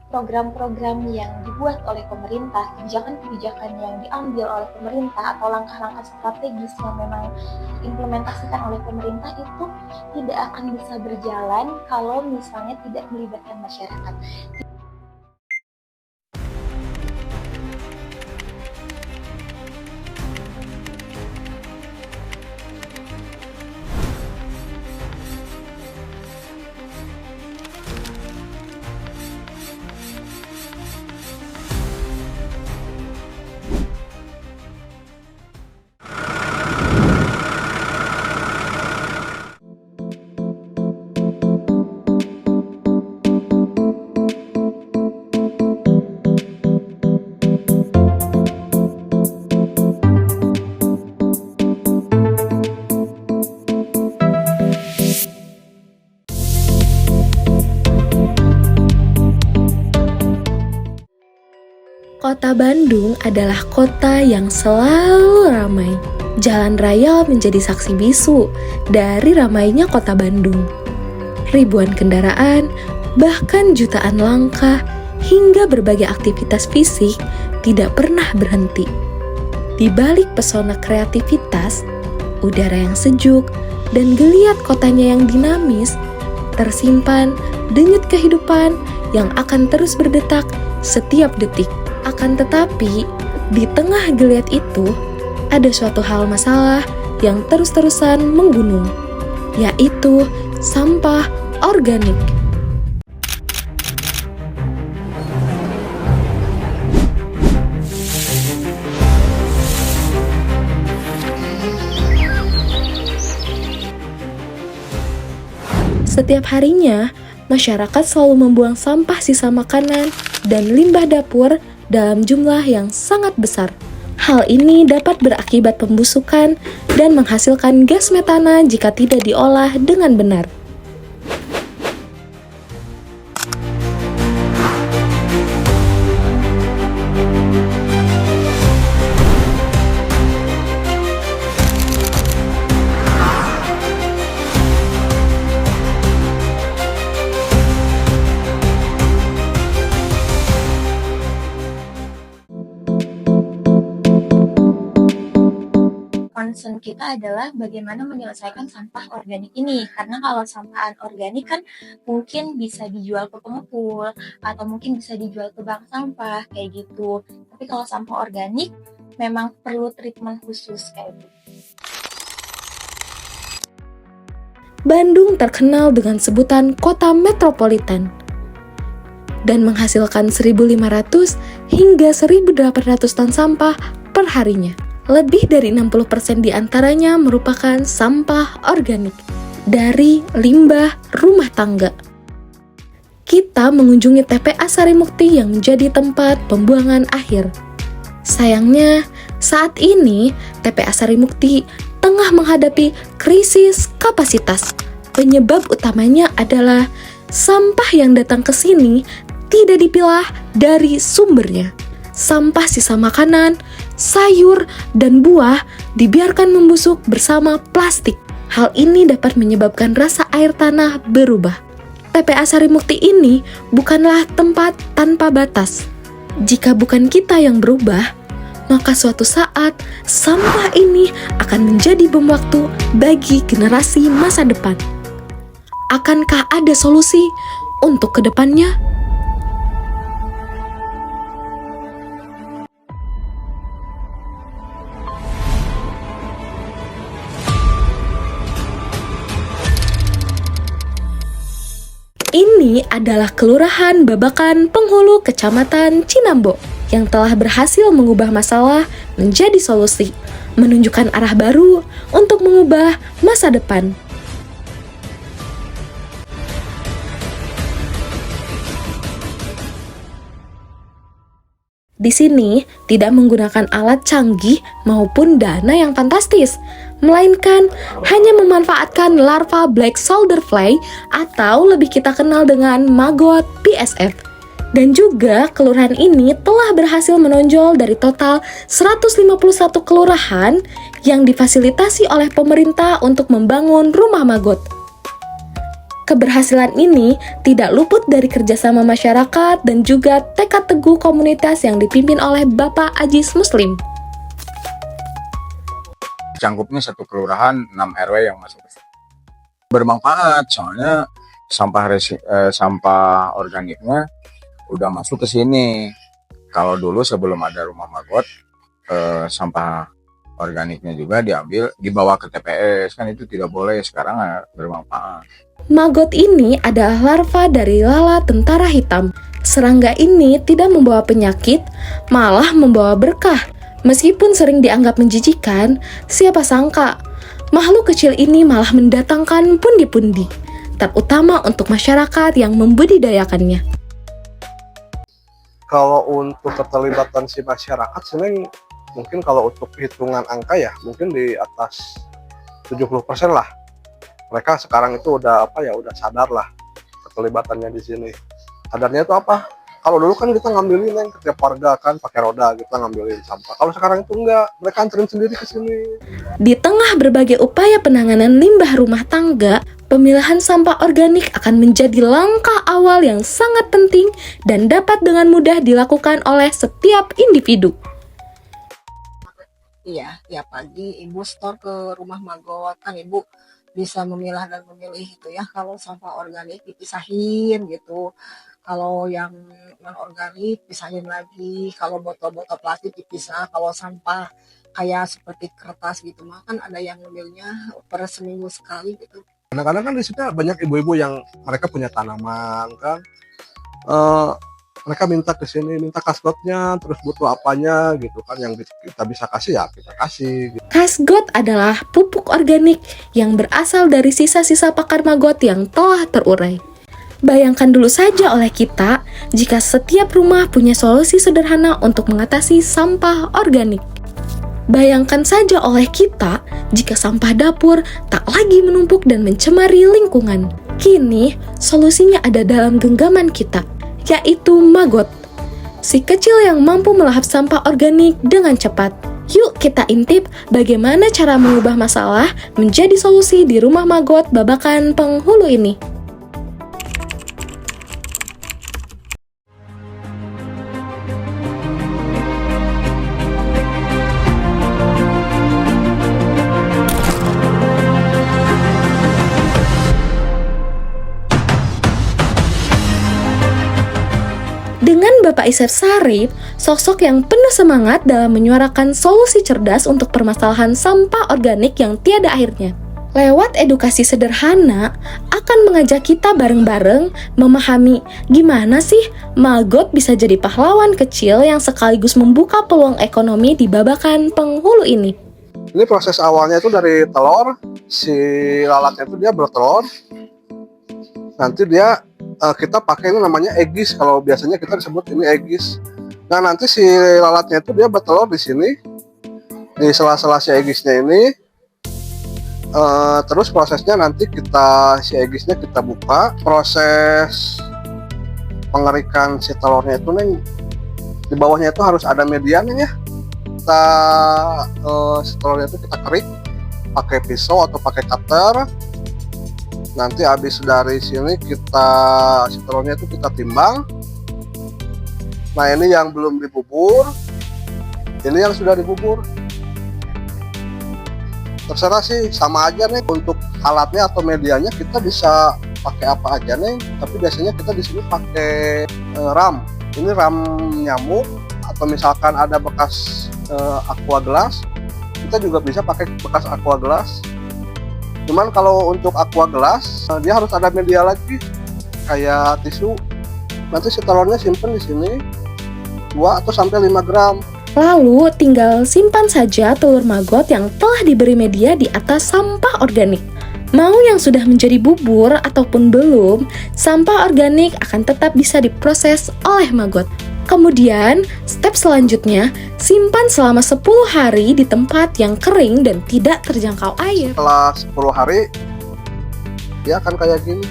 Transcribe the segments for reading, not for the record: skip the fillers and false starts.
program-program yang dibuat oleh pemerintah, kebijakan-kebijakan yang diambil oleh pemerintah atau langkah-langkah strategis yang memang diimplementasikan oleh pemerintah itu tidak akan bisa berjalan kalau misalnya tidak melibatkan masyarakat. Kota Bandung adalah kota yang selalu ramai. Jalan raya menjadi saksi bisu dari ramainya kota Bandung. Ribuan kendaraan, bahkan jutaan langkah, hingga berbagai aktivitas fisik tidak pernah berhenti. Di balik pesona kreativitas, udara yang sejuk, dan geliat kotanya yang dinamis, tersimpan denyut kehidupan yang akan terus berdetak setiap detik. Akan tetapi, di tengah geliat itu, ada suatu hal masalah yang terus-terusan menggunung, yaitu sampah organik. Setiap harinya, masyarakat selalu membuang sampah sisa makanan dan limbah dapur dalam jumlah yang sangat besar. Hal ini dapat berakibat pembusukan dan menghasilkan gas metana jika tidak diolah dengan benar. Concern kita adalah bagaimana menyelesaikan sampah organik ini, karena kalau sampah organik kan mungkin bisa dijual ke pengepul atau mungkin bisa dijual ke bank sampah kayak gitu. Tapi kalau sampah organik memang perlu treatment khusus kayak gitu. Bandung terkenal dengan sebutan kota metropolitan dan menghasilkan 1.500 hingga 1.800 ton sampah per harinya. Lebih dari 60% diantaranya merupakan sampah organik dari limbah rumah tangga. Kita mengunjungi TPA Sarimukti yang menjadi tempat pembuangan akhir. Sayangnya, saat ini TPA Sarimukti tengah menghadapi krisis kapasitas. Penyebab utamanya adalah sampah yang datang ke sini tidak dipilah dari sumbernya. Sampah sisa makanan, sayur, dan buah dibiarkan membusuk bersama plastik. Hal ini dapat menyebabkan rasa air tanah berubah. TPA Sarimukti ini bukanlah tempat tanpa batas. Jika bukan kita yang berubah, maka suatu saat sampah ini akan menjadi bom waktu bagi generasi masa depan. Akankah ada solusi untuk kedepannya? Ini adalah Kelurahan Babakan Penghulu, Kecamatan Cinambo, yang telah berhasil mengubah masalah menjadi solusi, menunjukkan arah baru untuk mengubah masa depan. Di sini tidak menggunakan alat canggih maupun dana yang fantastis, melainkan hanya memanfaatkan larva black soldier fly atau lebih kita kenal dengan maggot BSF. Dan juga kelurahan ini telah berhasil menonjol dari total 151 kelurahan yang difasilitasi oleh pemerintah untuk membangun rumah maggot. Keberhasilan ini tidak luput dari kerjasama masyarakat dan juga tekad teguh komunitas yang dipimpin oleh Bapak Ajis Muslim. Cangkupnya satu kelurahan 6 RW yang masuk ke sini. Bermanfaat, soalnya sampah organiknya udah masuk ke sini. Kalau dulu sebelum ada rumah Magot, sampah organiknya juga dibawa ke TPS, kan itu tidak boleh. Sekarang bermanfaat. Magot ini adalah larva dari lalat tentara hitam. Serangga ini tidak membawa penyakit, malah membawa berkah. Meskipun sering dianggap menjijikan, siapa sangka makhluk kecil ini malah mendatangkan pundi-pundi, terutama untuk masyarakat yang membudidayakannya. Kalau untuk keterlibatan si masyarakat sebenarnya mungkin kalau untuk hitungan angka ya mungkin di atas 70% lah. Mereka sekarang itu udah sadar lah keterlibatannya di sini. Sadarnya itu apa? Kalau dulu kan kita ngambilin yang setiap warga kan pakai roda kita ngambilin sampah. Kalau sekarang itu enggak, mereka anterin sendiri ke sini. Di tengah berbagai upaya penanganan limbah rumah tangga, pemilahan sampah organik akan menjadi langkah awal yang sangat penting dan dapat dengan mudah dilakukan oleh setiap individu. Iya, tiap pagi ibu store ke rumah Magot, kan ibu bisa memilah dan memilih gitu ya. Kalau sampah organik dipisahin gitu, kalau yang non organik pisahin lagi, kalau botol-botol plastik dipisah, kalau sampah kayak seperti kertas gitu mah kan ada yang ngambilnya per seminggu sekali gitu. Kadang-kadang kan di sini banyak ibu-ibu yang mereka punya tanaman kan. Mereka minta ke sini, minta kasgotnya, terus butuh apanya gitu kan, yang kita bisa kasih ya kita kasih. Gitu. Kasgot adalah pupuk organik yang berasal dari sisa-sisa pakan Magot yang telah terurai. Bayangkan dulu saja oleh kita jika setiap rumah punya solusi sederhana untuk mengatasi sampah organik. Bayangkan saja oleh kita jika sampah dapur tak lagi menumpuk dan mencemari lingkungan. Kini, solusinya ada dalam genggaman kita, yaitu Magot, si kecil yang mampu melahap sampah organik dengan cepat. Yuk kita intip bagaimana cara mengubah masalah menjadi solusi di rumah Magot Babakan Penghulu ini. Dengan Bapak Isep Sarip, sosok yang penuh semangat dalam menyuarakan solusi cerdas untuk permasalahan sampah organik yang tiada akhirnya. Lewat edukasi sederhana, akan mengajak kita bareng-bareng memahami gimana sih Magot bisa jadi pahlawan kecil yang sekaligus membuka peluang ekonomi di Babakan Penghulu ini. Ini proses awalnya itu dari telur, si lalatnya itu dia bertelur, nanti dia kita pakai ini namanya egis, kalau biasanya kita disebut ini egis. Nah nanti si lalatnya itu dia bertelur di sini, di sela-sela si egisnya ini. Terus prosesnya nanti si egisnya kita buka, proses pengerikan si telurnya itu nih, di bawahnya itu harus ada mediannya ya. Si telurnya itu kita kerik pakai pisau atau pakai cutter. Nanti habis dari sini si telurnya itu kita timbang. Nah ini yang belum dibubur, ini yang sudah dibubur. Terserah sih, sama aja nih untuk alatnya atau medianya kita bisa pakai apa aja nih. Tapi biasanya kita di sini pakai ram. Ini ram nyamuk atau misalkan ada bekas aqua gelas, kita juga bisa pakai bekas aqua gelas. Cuman kalau untuk aqua gelas dia harus ada media lagi kayak tisu. Nanti si telurnya simpen di sini 2 atau sampai 5 gram. Lalu tinggal simpan saja telur Magot yang telah diberi media di atas sampah organik. Mau yang sudah menjadi bubur ataupun belum, sampah organik akan tetap bisa diproses oleh Magot. Kemudian, step selanjutnya, simpan selama 10 hari di tempat yang kering dan tidak terjangkau air. Setelah 10 hari, dia akan kayak gini.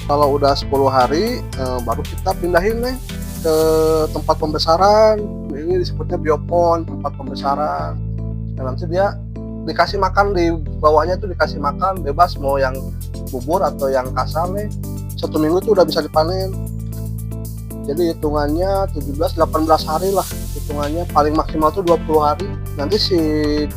Kalau udah 10 hari, baru kita pindahin nih ke tempat pembesaran. Ini disebutnya biopon, tempat pembesaran. Dan nanti dia dikasih makan di bawahnya tuh, dikasih makan bebas mau yang bubur atau yang kasar nih. 1 minggu tuh udah bisa dipanen. Jadi hitungannya 17-18 hari lah hitungannya, paling maksimal tuh 20 hari. Nanti si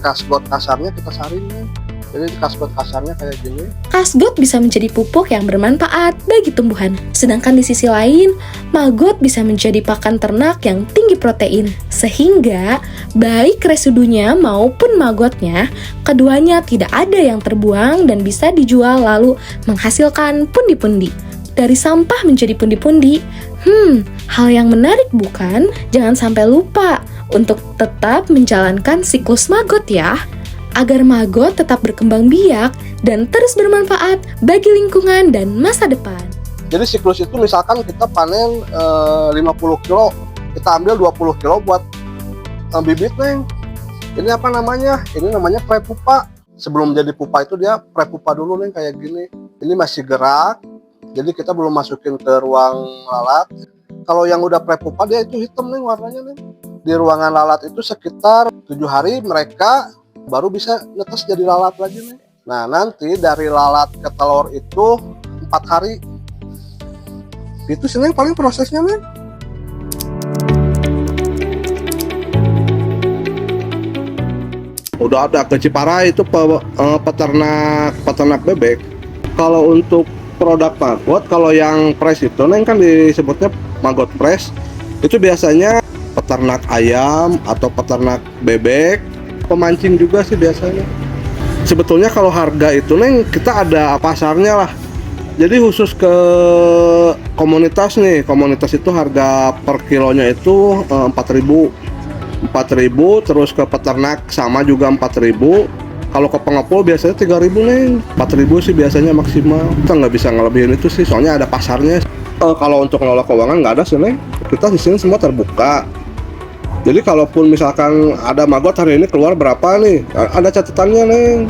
kasbot kasarnya kita saring nih. Jadi kasbot kasarnya kayak gini. Kasbot bisa menjadi pupuk yang bermanfaat bagi tumbuhan. Sedangkan di sisi lain, maggot bisa menjadi pakan ternak yang tinggi protein. Sehingga, baik residunya maupun maggotnya, keduanya tidak ada yang terbuang dan bisa dijual lalu menghasilkan pundi-pundi. Dari sampah menjadi pundi-pundi, hal yang menarik bukan? Jangan sampai lupa untuk tetap menjalankan siklus maggot ya, agar maggot tetap berkembang biak dan terus bermanfaat bagi lingkungan dan masa depan. Jadi siklus itu misalkan kita panen 50 kilo, kita ambil 20 kilo buat bibit neng. Ini apa namanya? Ini namanya prepupa. Sebelum jadi pupa itu dia prepupa dulu neng, kayak gini. Ini masih gerak, jadi kita belum masukin ke ruang lalat. Kalau yang udah prepupa dia itu hitam neng warnanya neng. Di ruangan lalat itu sekitar 7 hari mereka baru bisa netes jadi lalat lagi nih. Nah nanti dari lalat ke telur itu 4 hari. Itu sih Neng paling prosesnya Neng. Udah ada ke Ciparai itu peternak bebek. Kalau untuk produk maggot, kalau yang fresh itu Neng kan disebutnya maggot fresh. Itu biasanya peternak ayam atau peternak bebek, pemancing juga sih biasanya. Sebetulnya kalau harga itu Neng kita ada pasarnya lah. Jadi khusus ke komunitas nih, komunitas itu harga per kilonya itu 4.000, terus ke peternak sama juga 4.000. Kalau ke pengepul biasanya 3.000 Neng, 4.000 sih biasanya maksimal. Kita nggak bisa ngelebihin itu sih, soalnya ada pasarnya. Kalau untuk ngelola keuangan nggak ada sih Neng, kita di sini semua terbuka. Jadi kalaupun misalkan ada maggot hari ini keluar berapa nih, ada catatannya Neng.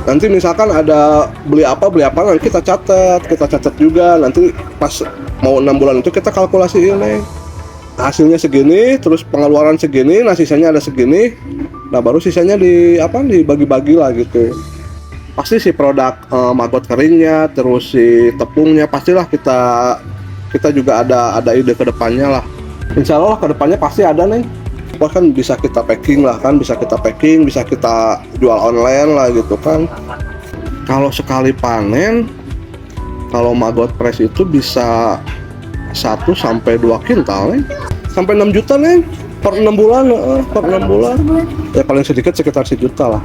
Nanti misalkan ada beli apa nanti kita catat juga. Nanti pas mau 6 bulan itu kita kalkulasiin Neng. Hasilnya segini, terus pengeluaran segini, nah sisanya ada segini. Nah baru sisanya dibagi-bagi lah gitu. Pasti si produk maggot keringnya, terus si tepungnya pastilah kita juga ada ide ke depannya lah. Insya Allah kedepannya pasti ada Neng. Kan bisa kita packing lah kan, bisa kita jual online lah gitu kan. Kalau sekali panen, kalau maggot fresh itu bisa 1-2 kintal Neng. Sampai 6 juta Neng per 6 bulan, ya paling sedikit sekitar 1 juta lah.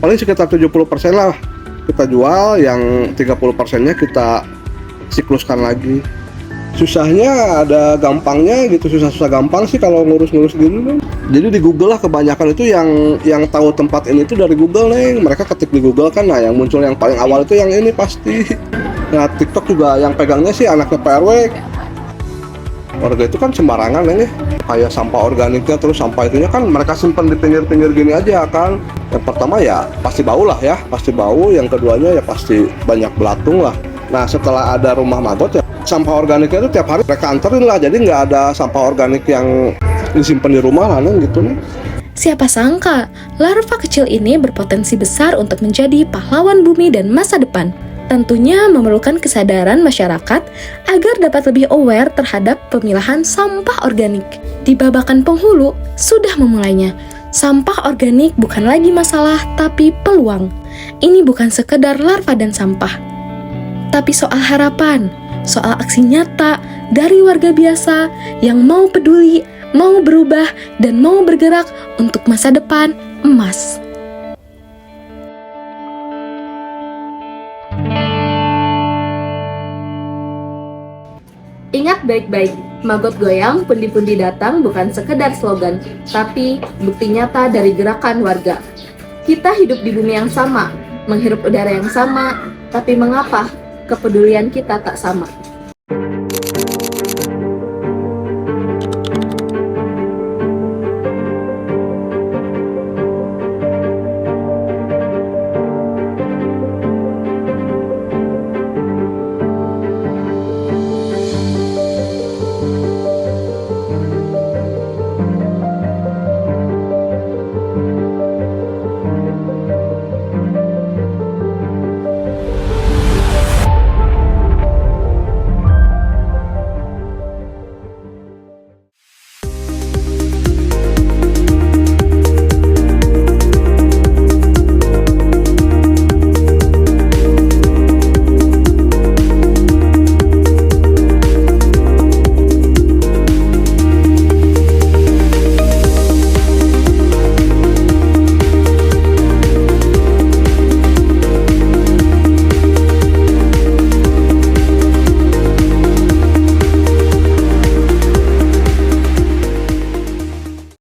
Paling sekitar 70% lah kita jual, yang 30%-nya kita sikluskan lagi. Susahnya ada gampangnya gitu, susah gampang sih kalau ngurus gini Neng. Jadi di Google lah kebanyakan itu yang tahu tempat ini itu dari Google Neng. Mereka ketik di Google kan, nah yang muncul yang paling awal itu yang ini pasti. Nah TikTok juga yang pegangnya sih anaknya PRW. Warga itu kan sembarangan Neng ya, kayak sampah organiknya, terus sampah itunya kan mereka simpan di pinggir-pinggir gini aja kan. Yang pertama ya pasti bau lah ya, pasti bau. Yang keduanya ya pasti banyak belatung lah. Nah setelah ada rumah maggot ya sampah organiknya itu tiap hari mereka anterin lah, jadi nggak ada sampah organik yang disimpan di rumah lah Neng gitu nih. Siapa sangka larva kecil ini berpotensi besar untuk menjadi pahlawan bumi dan masa depan. Tentunya memerlukan kesadaran masyarakat agar dapat lebih aware terhadap pemilahan sampah organik. Di Babakan Penghulu sudah memulainya. Sampah organik bukan lagi masalah, tapi peluang. Ini bukan sekedar larva dan sampah, tapi soal harapan, soal aksi nyata dari warga biasa yang mau peduli, mau berubah, dan mau bergerak untuk masa depan emas. Ingat baik-baik, maggot goyang, pundi-pundi datang bukan sekedar slogan, tapi bukti nyata dari gerakan warga. Kita hidup di bumi yang sama, menghirup udara yang sama, tapi mengapa kepedulian kita tak sama?